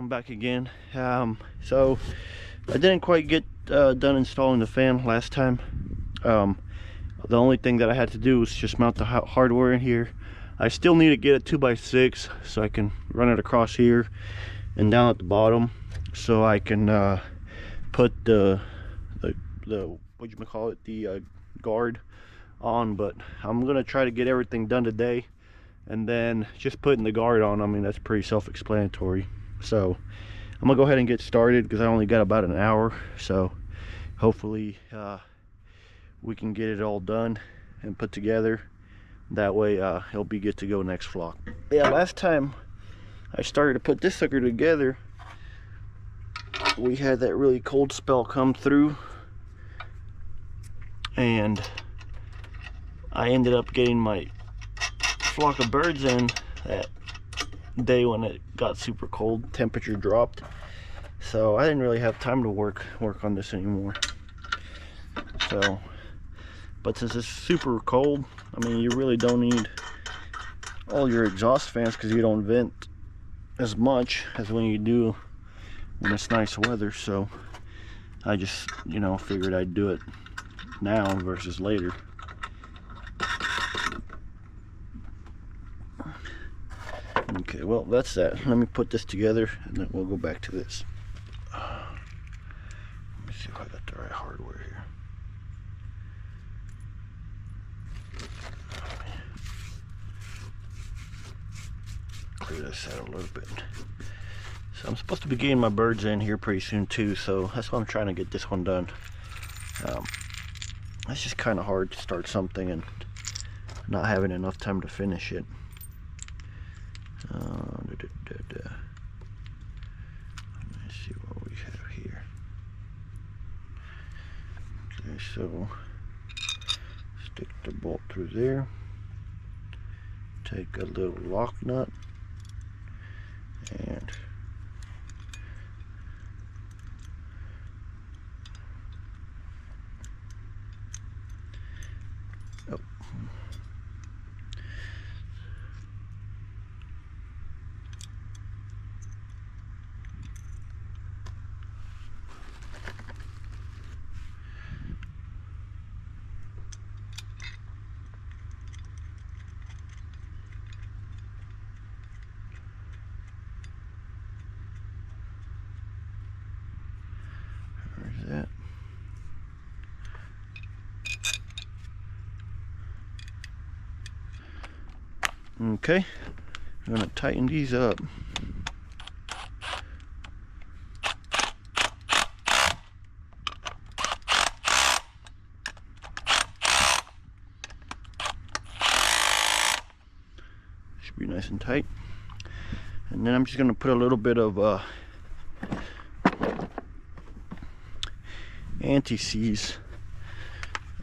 I'm back again. So I didn't quite get done installing the fan last time. The only thing that I had to do was just mount the hardware in here. I still need to get a 2x6 so I can run it across here and down at the bottom, so I can put the what you call it, the guard on. But I'm gonna try to get everything done today, and then just putting the guard on, I mean, that's pretty self-explanatory. So I'm gonna go ahead and get started because I only got about an hour, so hopefully we can get it all done and put together. That way it'll be good to go next vlog. Yeah, last time I started to put this sucker together, we had that really cold spell come through, and I ended up getting my flock of birds in that day when it got super cold, temperature dropped, so I didn't really have time to work on this anymore. So, but since it's super cold, I mean, you really don't need all your exhaust fans because you don't vent as much as when you do when it's nice weather. So I just, you know, figured I'd do it now versus later. Okay, well, that's that. Let me put this together and then we'll go back to this. Let me see if I got the right hardware here. Clear this out a little bit. So I'm supposed to be getting my birds in here pretty soon too, so that's why I'm trying to get this one done. It's just kind of hard to start something and not having enough time to finish it. Let's see what we have here. Okay, so stick the bolt through there. Take a little lock nut and that. Okay, I'm gonna tighten these up. Should be nice and tight. And then I'm just gonna put a little bit of anti-seize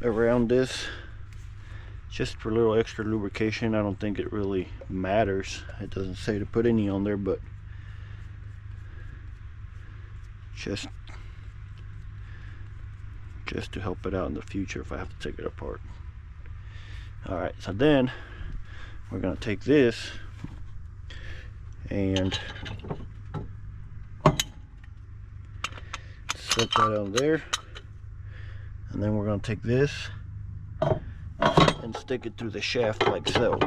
around this, just for a little extra lubrication. I don't think it really matters. It doesn't say to put any on there, but just to help it out in the future if I have to take it apart. Alright, so then we're gonna take this and set that on there, and then we're going to take this and stick it through the shaft like so.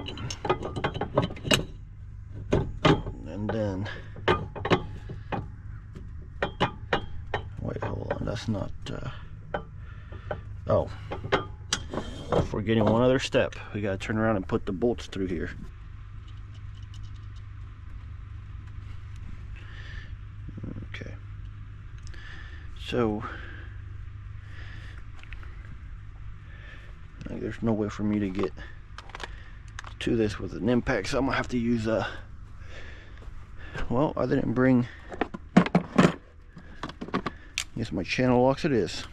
And then, wait, hold on, that's not oh, we're forgetting one other step. We got to turn around and put the bolts through here. Okay, so there's no way for me to get to this with an impact, so I'm gonna have to use well, I didn't bring, yes, my channel locks it is.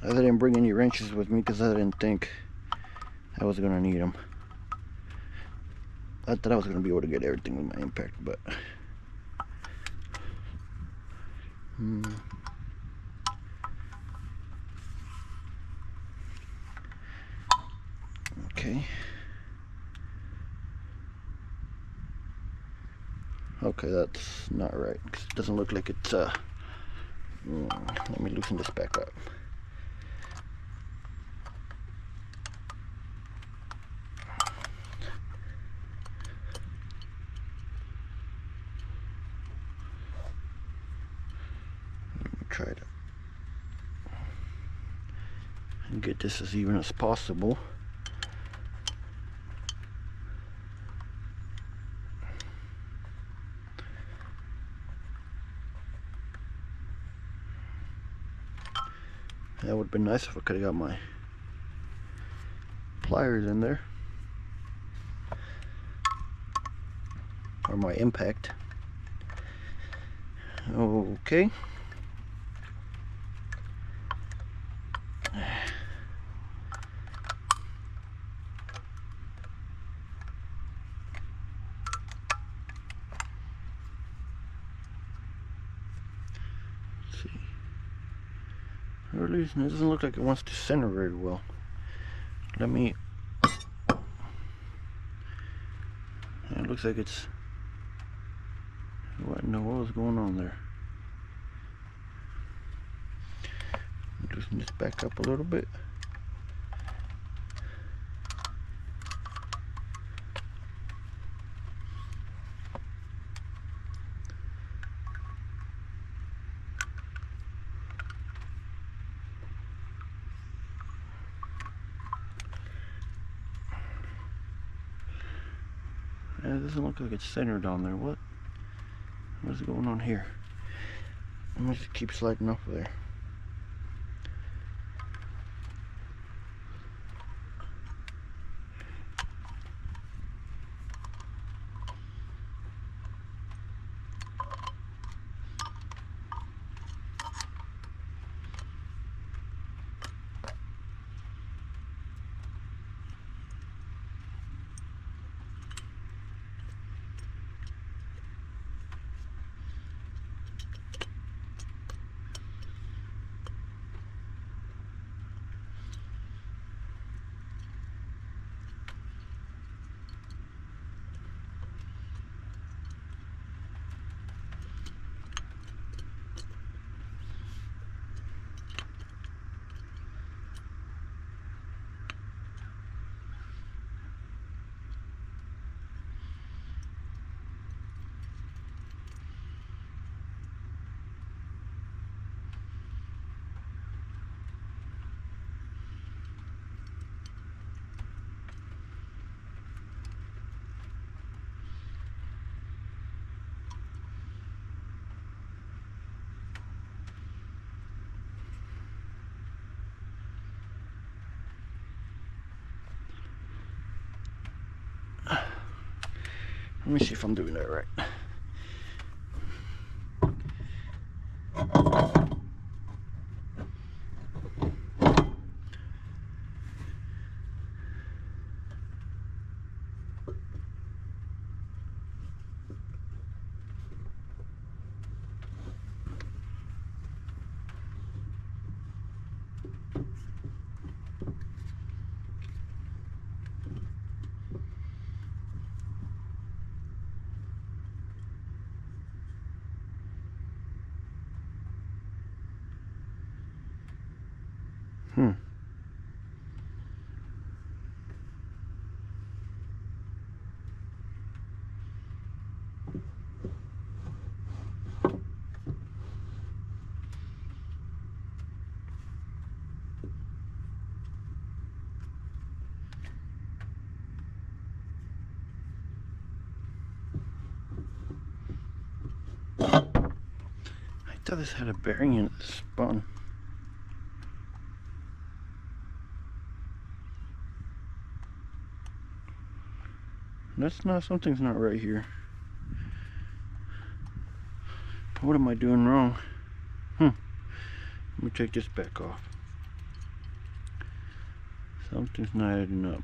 I didn't bring any wrenches with me because I didn't think I was gonna need them. I thought I was gonna be able to get everything with my impact, but okay. Okay, that's not right, 'cause it doesn't look like it's let me loosen this back up. Let me try to get this as even as possible. That would have been nice if I could have got my pliers in there, or my impact. Okay. Let's see. For some reason, it doesn't look like it wants to center very well. Let me. It looks like it's. What in the world is going on there? Loosen this back up a little bit. Yeah, it doesn't look like it's centered on there. What is going on here? Let me just keep sliding off of there. Let me see if I'm doing that right. I thought this had a bearing in it that spun. That's not, something's not right here. What am I doing wrong? Let me take this back off. Something's not adding up.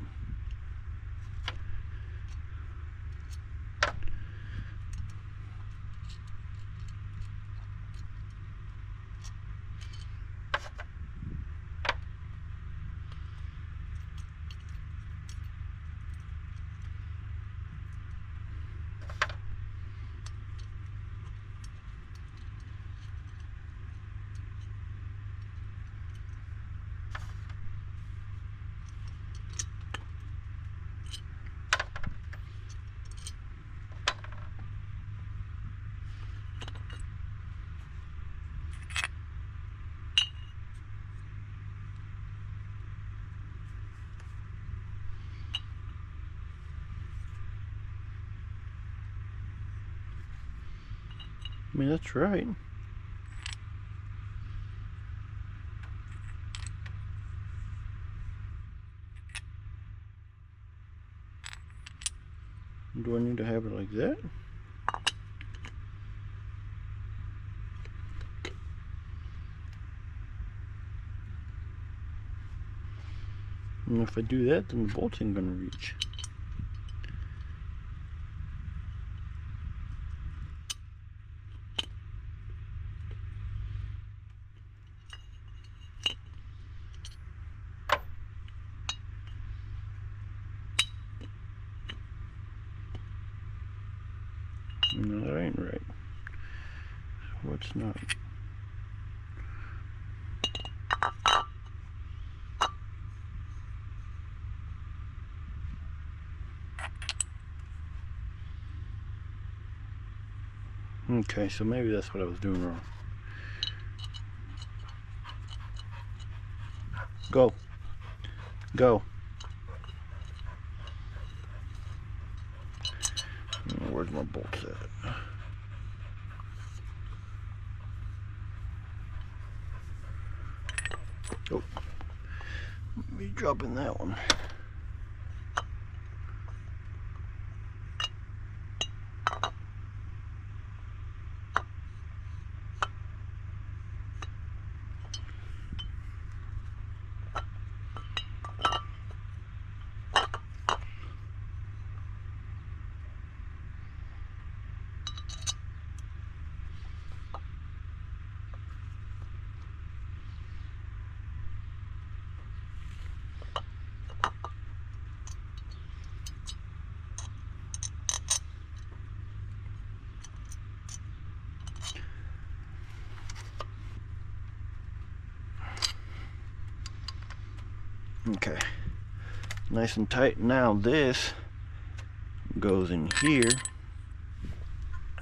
I mean, that's right. Do I need to have it like that? And if I do that, then the bolts ain't gonna reach. No, that ain't right. What's not? Okay, so maybe that's what I was doing wrong. Go. Go. Where's my bolts at? Oh. Be dropping that one. Okay, nice and tight. Now this goes in here,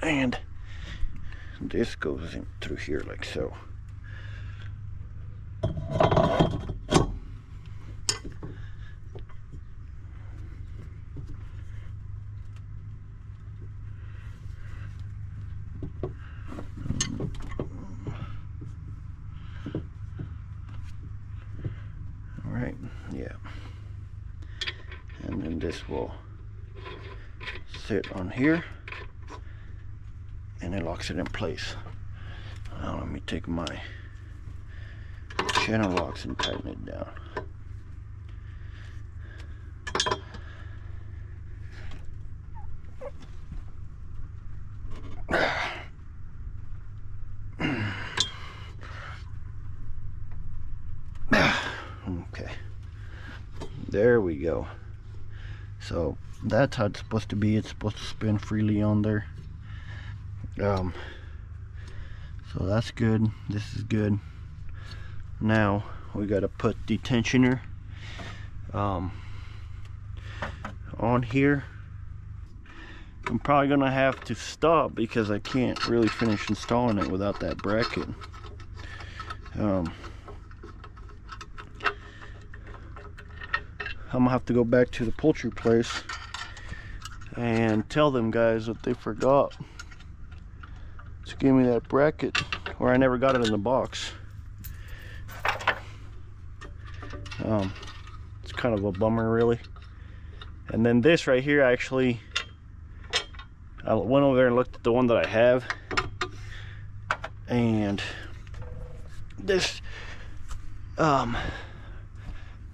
and this goes in through here like so. Alright, yeah. And then this will sit on here, and it locks it in place. Now let me take my channel locks and tighten it down. Okay, there we go. So that's how it's supposed to be. It's supposed to spin freely on there. So that's good. This is good. Now we got to put the tensioner on here. I'm probably gonna have to stop because I can't really finish installing it without that bracket. I'm gonna have to go back to the poultry place and tell them guys that they forgot to give me that bracket, or I never got it in the box. It's kind of a bummer, really. And then this right here, actually, I went over there and looked at the one that I have, and this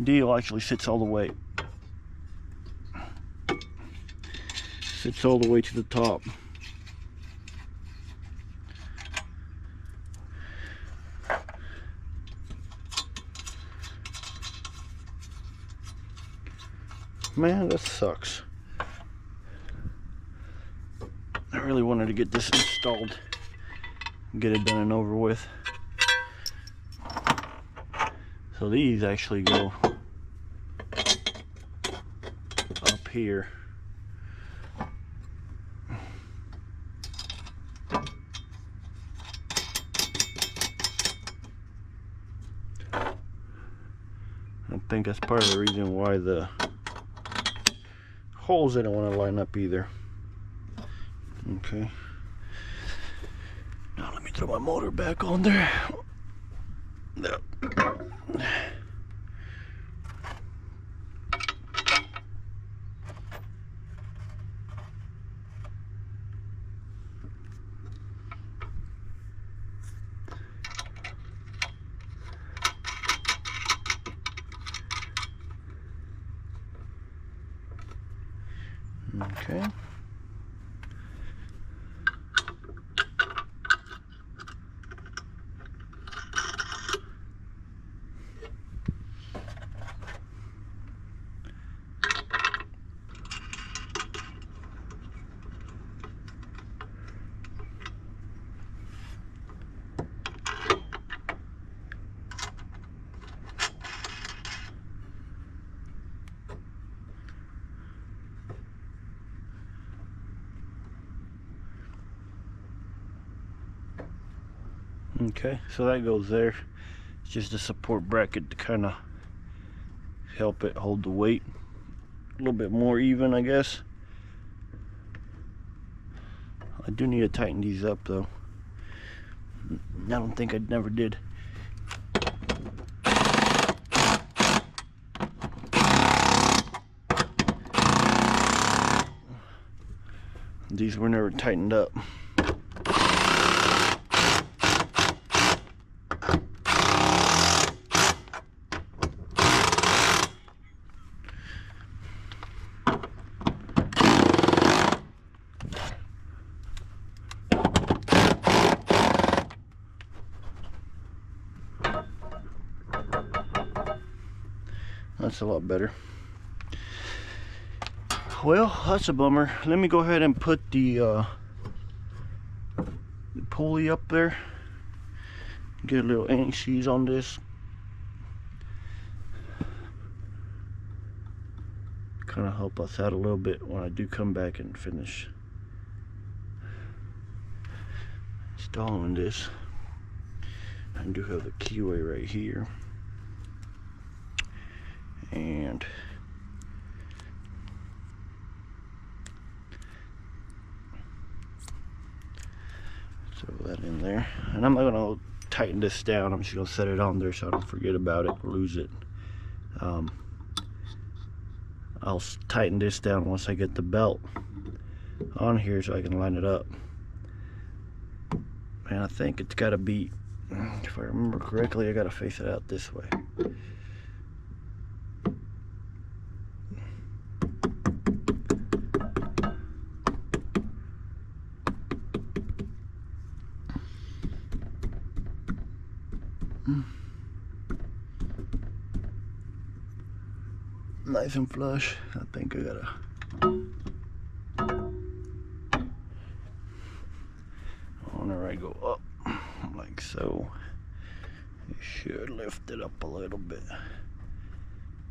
deal actually sits all the way to the top. Man, that sucks. I really wanted to get this installed, get it done and over with. So these actually go up here. I think that's part of the reason why the holes they don't want to line up either. Okay. throw my motor back on there. Okay. Okay, so that goes there. It's just a support bracket to kind of help it hold the weight a little bit more even, I guess. I do need to tighten these up though. I don't think I never did. These were never tightened up. That's a lot better. Well, that's a bummer. Let me go ahead and put the pulley up there. Get a little anti-seize on this. Kind of help us out a little bit when I do come back and finish installing this. I do have the keyway right here. And throw that in there. And I'm not going to tighten this down. I'm just going to set it on there so I don't forget about it or lose it. I'll tighten this down once I get the belt on here so I can line it up. And I think it's got to be, if I remember correctly, I got to face it out this way. Nice and flush. I think I gotta whenever I go up like so, you should lift it up a little bit.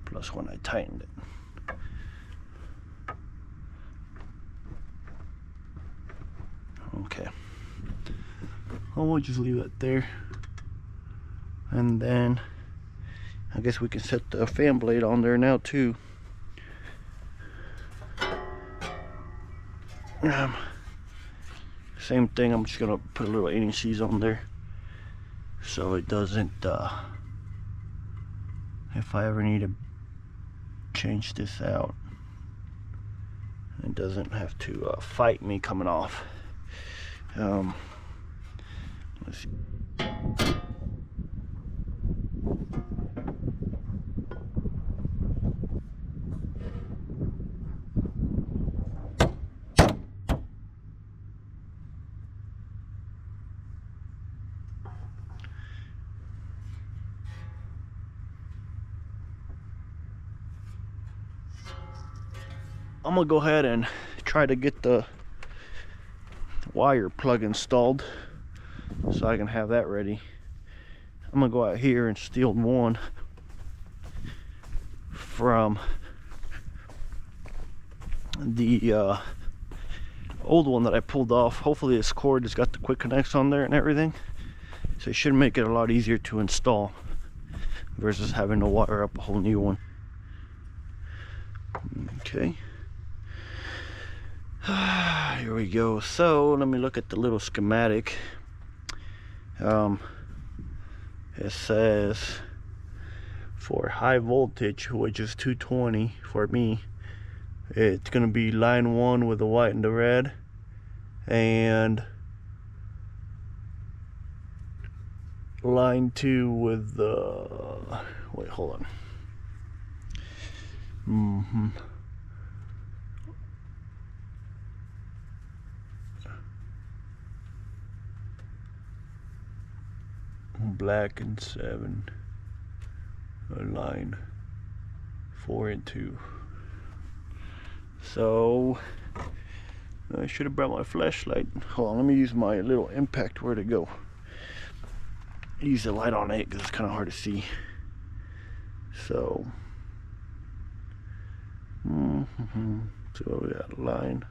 Plus when I tightened it. Okay. Well, we'll just leave it there. And then I guess we can set the fan blade on there now too. Same thing, I'm just gonna put a little anti-seize on there so it doesn't, if I ever need to change this out, it doesn't have to fight me coming off. Let's see. I'm gonna go ahead and try to get the wire plug installed so I can have that ready. I'm gonna go out here and steal one from the old one that I pulled off. Hopefully this cord has got the quick connects on there and everything, so it should make it a lot easier to install versus having to wire up a whole new one. Okay. Here we go. So let me look at the little schematic. It says for high voltage, which is 220 for me, it's gonna be line 1 with the white and the red, and line 2 with the, wait, hold on. Black and 7, line 4 and 2. So I should have brought my flashlight. Hold on, let me use my little impact. Where'd it go? Use the light on it because it's kind of hard to see. So so we got a line.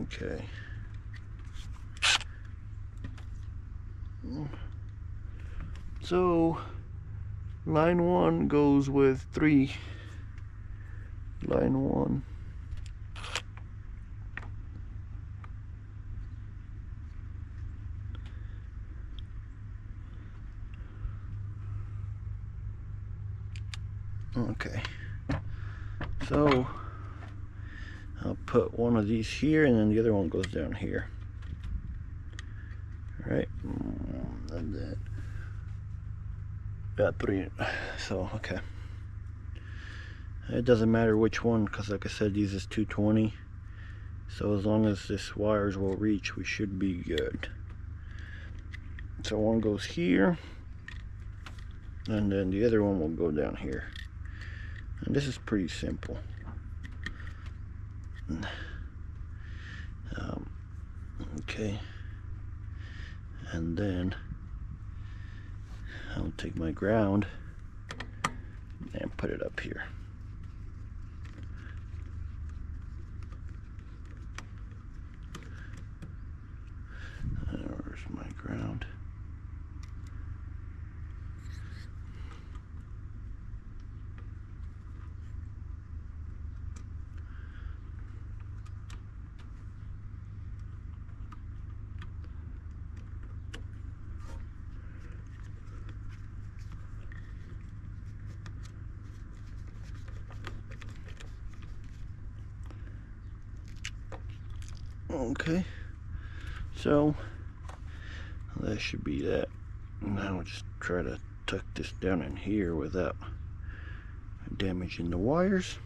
Okay. So line 1 goes with 3. Line 1. Okay. So I'll put one of these here, and then the other one goes down here. All right. And then got 3. So okay. It doesn't matter which one, because like I said, these is 220. So as long as this wires will reach, we should be good. So one goes here, and then the other one will go down here. And this is pretty simple. Okay. And then I'll take my ground and put it up here. There's my ground. Okay, so that should be that. Now we'll just try to tuck this down in here without damaging the wires.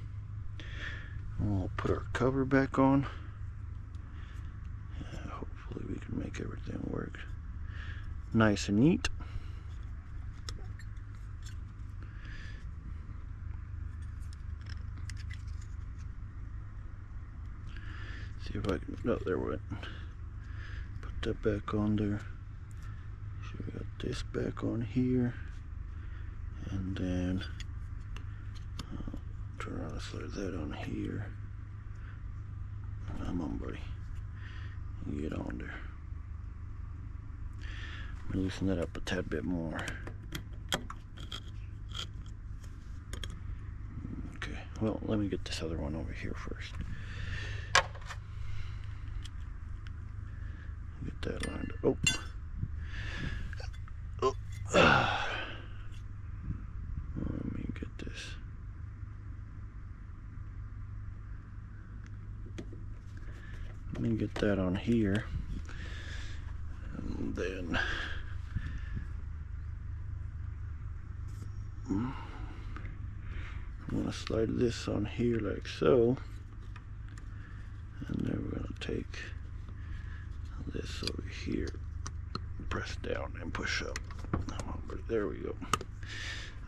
We'll put our cover back on. Hopefully we can make everything work nice and neat. See if I can, no, there we went. Put that back on there. So we got this back on here. And then turn around and slide that on here. Come on, buddy. Get on there. I'm gonna loosen that up a tad bit more. Okay, well, let me get this other one over here first. Get that lined up. Oh. Let me get this. Let me get that on here. And then I'm going to slide this on here like so. And then we're going to take this over here, press down and push up. There we go.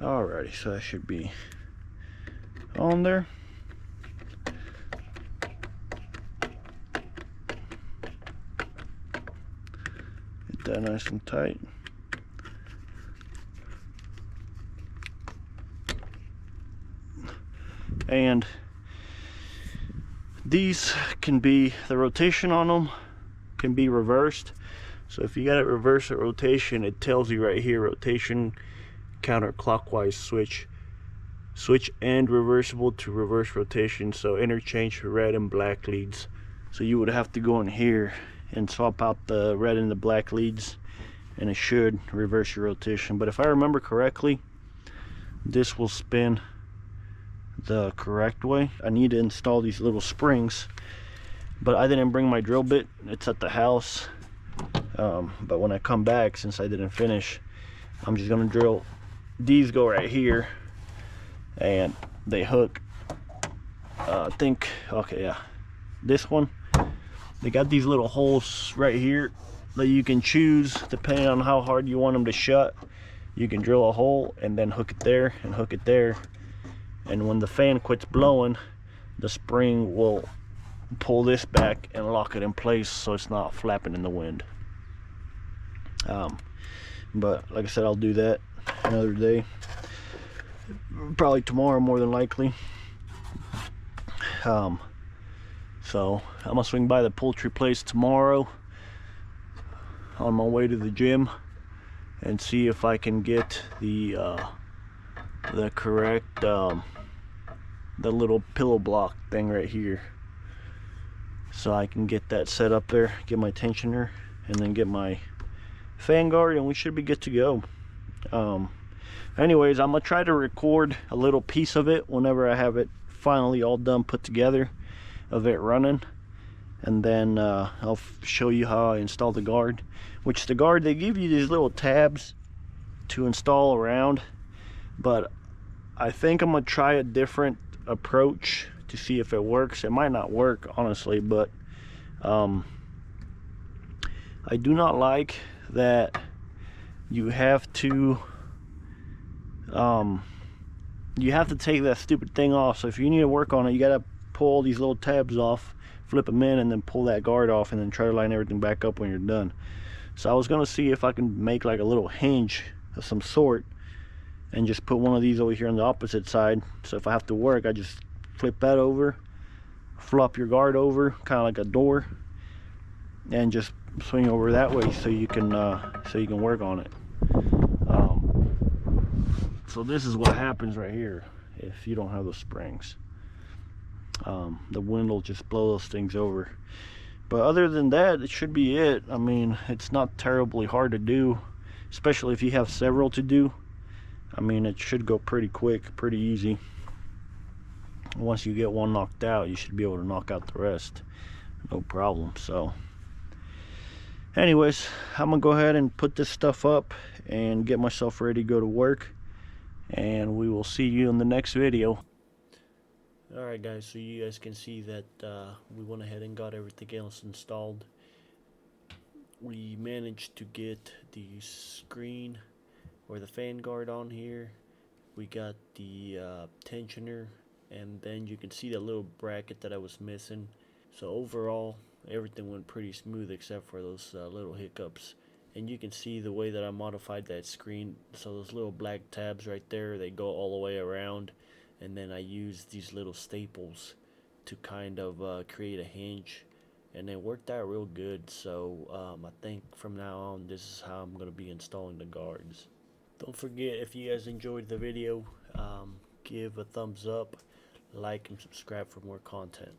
Alrighty, so that should be on there. Get that nice and tight. And these can be, the rotation on them can be reversed. So if you got it reverse at rotation, it tells you right here, rotation counterclockwise switch and reversible to reverse rotation. So interchange for red and black leads. So you would have to go in here and swap out the red and the black leads, and it should reverse your rotation. But if I remember correctly, this will spin the correct way. I need to install these little springs, but I didn't bring my drill bit. It's at the house. But when I come back, since I didn't finish, I'm just gonna drill. These go right here, and they hook. I think, okay, yeah, this one, they got these little holes right here that you can choose depending on how hard you want them to shut. You can drill a hole and then hook it there and hook it there, and when the fan quits blowing, the spring will pull this back and lock it in place so it's not flapping in the wind. But like I said, I'll do that another day, probably tomorrow more than likely. So I'm gonna swing by the poultry place tomorrow on my way to the gym and see if I can get the correct the little pillow block thing right here, so I can get that set up there, get my tensioner, and then get my fan guard, and we should be good to go. Anyways, I'm gonna try to record a little piece of it whenever I have it finally all done, put together, of it running, and then I'll show you how I install the guard. Which the guard, they give you these little tabs to install around, but I think I'm gonna try a different approach to see if it works. It might not work, honestly, but I do not like that you have to take that stupid thing off. So if you need to work on it, you gotta pull these little tabs off, flip them in, and then pull that guard off, and then try to line everything back up when you're done. So I was gonna see if I can make like a little hinge of some sort and just put one of these over here on the opposite side, so if I have to work, I just flip that over, flop your guard over, kind of like a door, and just swing over that way so you can work on it. So this is what happens right here if you don't have those springs. The wind will just blow those things over. But other than that, it should be it. I mean, it's not terribly hard to do, especially if you have several to do. I mean, it should go pretty quick, pretty easy. Once you get one knocked out, you should be able to knock out the rest, no problem. So anyways, I'm gonna go ahead and put this stuff up and get myself ready to go to work, and we will see you in the next video. Alright guys, so you guys can see that we went ahead and got everything else installed. We managed to get the screen or the fan guard on here. We got the tensioner, and then you can see that little bracket that I was missing. So overall, everything went pretty smooth except for those little hiccups. And you can see the way that I modified that screen. So those little black tabs right there, they go all the way around, and then I use these little staples to kind of create a hinge, and it worked out real good. So I think from now on, this is how I'm going to be installing the guards. Don't forget, if you guys enjoyed the video, give a thumbs up, like, and subscribe for more content.